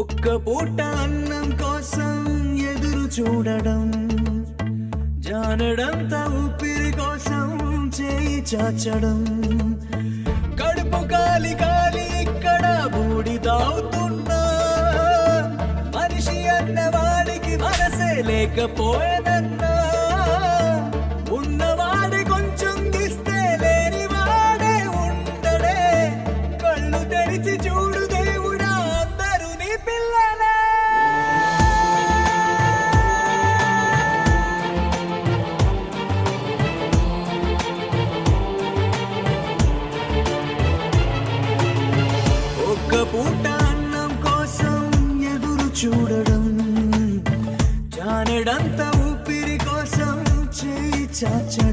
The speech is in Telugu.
ఒక్క పూట అన్నం కోసం ఎదురు చూడడం, జానడంత ఊపిరి కోసం చేయి చాచడం, కడుపు కాలి కాలి ఇక్కడ బూడి తాగుతున్నా, మనిషి అన్నవాడికి మనసే లేకపోయేదన్నా, ఉన్నవాడి కొంచెం దిస్తే లేని వాడే ఉండడే, కళ్ళు తెరిచి చూడు దేవుడా అందరూ నీ పిల్లలే. ఒక్క పూట అన్నం కోసం ఎదురు చూడడం, జానడంత ఊపిరి కోసం చేయి చాచడం.